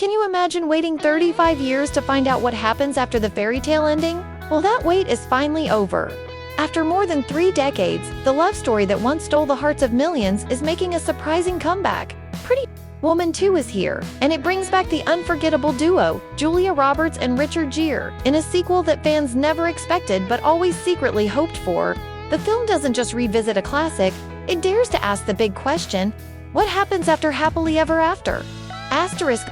Can you imagine waiting 35 years to find out what happens after the fairy tale ending? Well, that wait is finally over. After more than 3 decades, the love story that once stole the hearts of millions is making a surprising comeback. Pretty Woman 2 is here, and it brings back the unforgettable duo, Julia Roberts and Richard Gere, in a sequel that fans never expected but always secretly hoped for. The film doesn't just revisit a classic, it dares to ask the big question, what happens after Happily Ever After?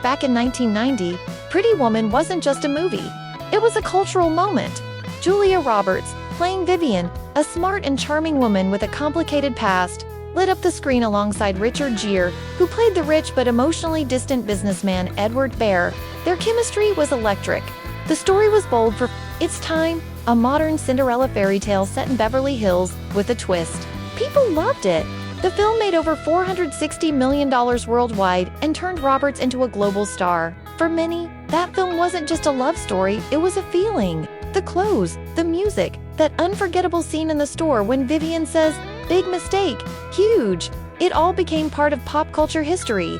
Back in 1990, Pretty Woman wasn't just a movie. It was a cultural moment. Julia Roberts, playing Vivian, a smart and charming woman with a complicated past, lit up the screen alongside Richard Gere, who played the rich but emotionally distant businessman Edward. Their chemistry was electric. The story was bold for its time, a modern Cinderella fairy tale set in Beverly Hills with a twist. People loved it. The film made over $460 million worldwide and turned Roberts into a global star. For many, that film wasn't just a love story, it was a feeling. The clothes, the music, that unforgettable scene in the store when Vivian says, "Big mistake, huge." It all became part of pop culture history.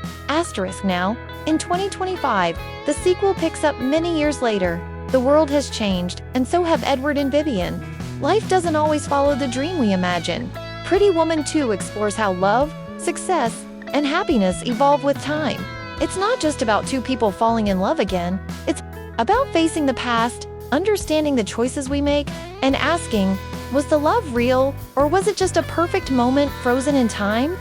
Now, in 2025, the sequel picks up many years later. The world has changed, and so have Edward and Vivian. Life doesn't always follow the dream we imagine. Pretty Woman 2 explores how love, success, and happiness evolve with time. It's not just about two people falling in love again. It's about facing the past, understanding the choices we make, and asking, was the love real, or was it just a perfect moment frozen in time?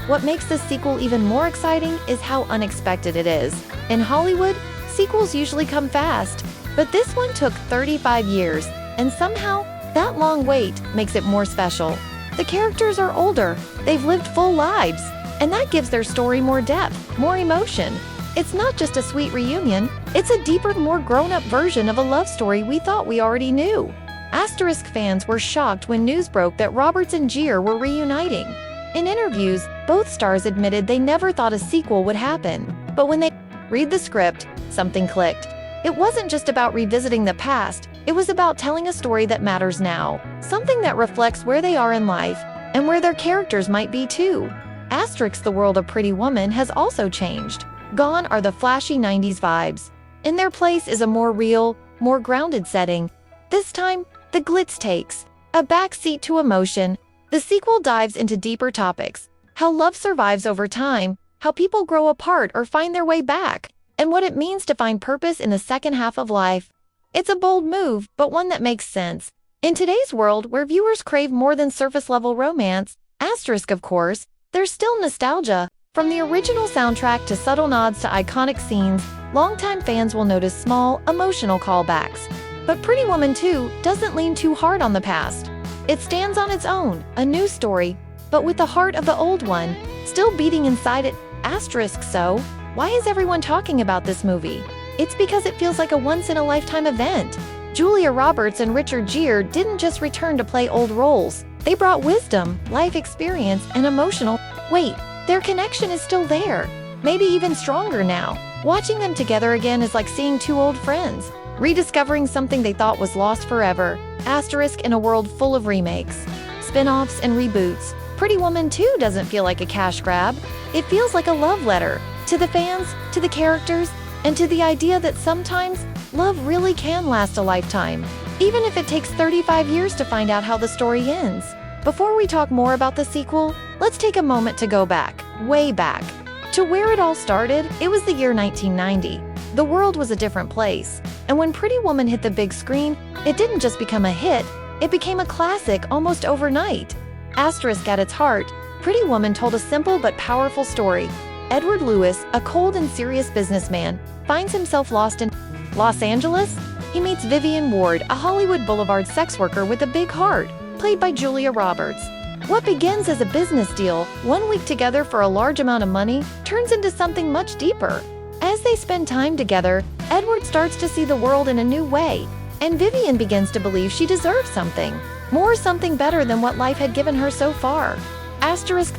What makes this sequel even more exciting is how unexpected it is. In Hollywood, sequels usually come fast, but this one took 35 years, and somehow, that long wait makes it more special. The characters are older, they've lived full lives, and that gives their story more depth, more emotion. It's not just a sweet reunion, it's a deeper, more grown-up version of a love story we thought we already knew. Fans were shocked when news broke that Roberts and Gere were reuniting. In interviews, both stars admitted they never thought a sequel would happen. But when they read the script, something clicked. It wasn't just about revisiting the past, it was about telling a story that matters now, something that reflects where they are in life, and where their characters might be too. The world of Pretty Woman has also changed. Gone are the flashy 90s vibes. In their place is a more real, more grounded setting. This time, the glitz takes a backseat to emotion. The sequel dives into deeper topics, how love survives over time, how people grow apart or find their way back, and what it means to find purpose in the second half of life. It's a bold move, but one that makes sense. In today's world where viewers crave more than surface-level romance, of course, there's still nostalgia. From the original soundtrack to subtle nods to iconic scenes, longtime fans will notice small, emotional callbacks. But Pretty Woman 2 doesn't lean too hard on the past. It stands on its own, a new story, but with the heart of the old one, still beating inside it. So, why is everyone talking about this movie? It's because it feels like a once-in-a-lifetime event. Julia Roberts and Richard Gere didn't just return to play old roles. They brought wisdom, life experience, and emotional weight. Their connection is still there, maybe even stronger now. Watching them together again is like seeing two old friends, rediscovering something they thought was lost forever. In a world full of remakes, spin-offs, and reboots, Pretty Woman 2 doesn't feel like a cash grab. It feels like a love letter to the fans, to the characters, and to the idea that sometimes love really can last a lifetime, even if it takes 35 years to find out how the story ends. Before we talk more about the sequel, let's take a moment to go back, way back, to where it all started. It was the year 1990. The world was a different place, and when Pretty Woman hit the big screen, it didn't just become a hit, it became a classic almost overnight. At its heart, Pretty Woman told a simple but powerful story. Edward Lewis, a cold and serious businessman, finds himself lost in Los Angeles. He meets Vivian Ward, a Hollywood Boulevard sex worker with a big heart, played by Julia Roberts. What begins as a business deal, 1 week together for a large amount of money, turns into something much deeper. As they spend time together, Edward starts to see the world in a new way, and Vivian begins to believe she deserves something better than what life had given her so far.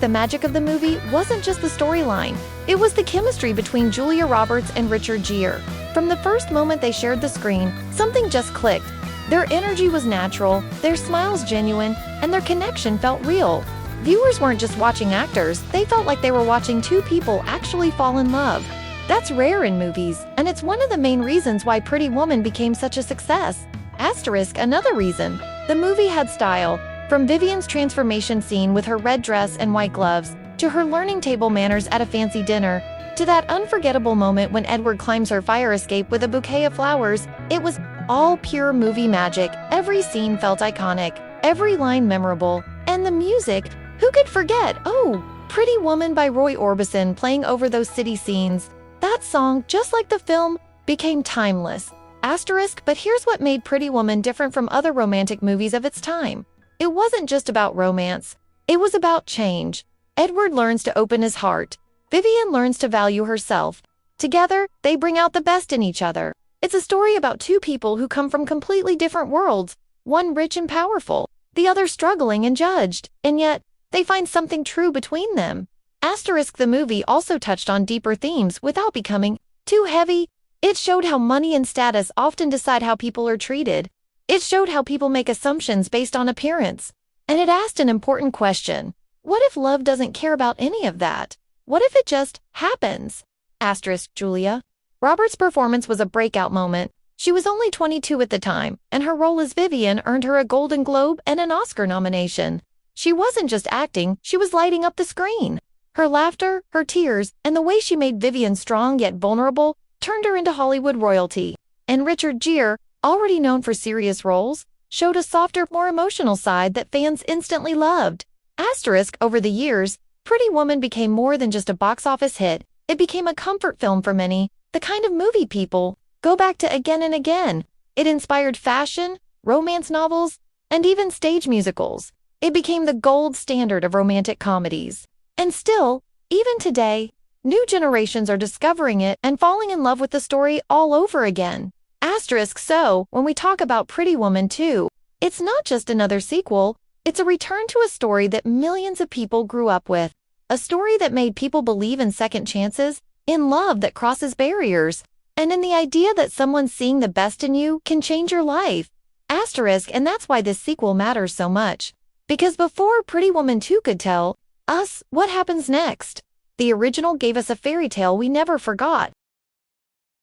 The magic of the movie wasn't just the storyline, it was the chemistry between Julia Roberts and Richard Gere. From the first moment they shared the screen, something just clicked. Their energy was natural, their smiles genuine, and their connection felt real. Viewers weren't just watching actors, they felt like they were watching two people actually fall in love. That's rare in movies, and it's one of the main reasons why Pretty Woman became such a success. Asterisk, another reason. The movie had style, from Vivian's transformation scene with her red dress and white gloves, to her learning table manners at a fancy dinner, to that unforgettable moment when Edward climbs her fire escape with a bouquet of flowers. It was all pure movie magic. Every scene felt iconic, every line memorable, and the music, who could forget? Oh, Pretty Woman by Roy Orbison playing over those city scenes. That song, just like the film, became timeless. Asterisk, but here's what made Pretty Woman different from other romantic movies of its time. It wasn't just about romance. It was about change. Edward learns to open his heart. Vivian learns to value herself. Together, they bring out the best in each other. It's a story about two people who come from completely different worlds, one rich and powerful, the other struggling and judged, and yet, they find something true between them. Asterisk, the movie also touched on deeper themes without becoming too heavy. It showed how money and status often decide how people are treated. It showed how people make assumptions based on appearance. And it asked an important question. What if love doesn't care about any of that? What if it just happens? Asterisk, Julia Roberts' performance was a breakout moment. She was only 22 at the time, and her role as Vivian earned her a Golden Globe and an Oscar nomination. She wasn't just acting, she was lighting up the screen. Her laughter, her tears, and the way she made Vivian strong yet vulnerable turned her into Hollywood royalty. And Richard Gere, already known for serious roles, showed a softer, more emotional side that fans instantly loved. Asterisk, over the years, Pretty Woman became more than just a box office hit. It became a comfort film for many, the kind of movie people go back to again and again. It inspired fashion, romance novels, and even stage musicals. It became the gold standard of romantic comedies. And still, even today, new generations are discovering it and falling in love with the story all over again. Asterisk, so, when we talk about Pretty Woman 2, it's not just another sequel, it's a return to a story that millions of people grew up with. A story that made people believe in second chances, in love that crosses barriers, and in the idea that someone seeing the best in you can change your life. Asterisk, and that's why this sequel matters so much. Because before Pretty Woman 2 could tell us what happens next, the original gave us a fairy tale we never forgot.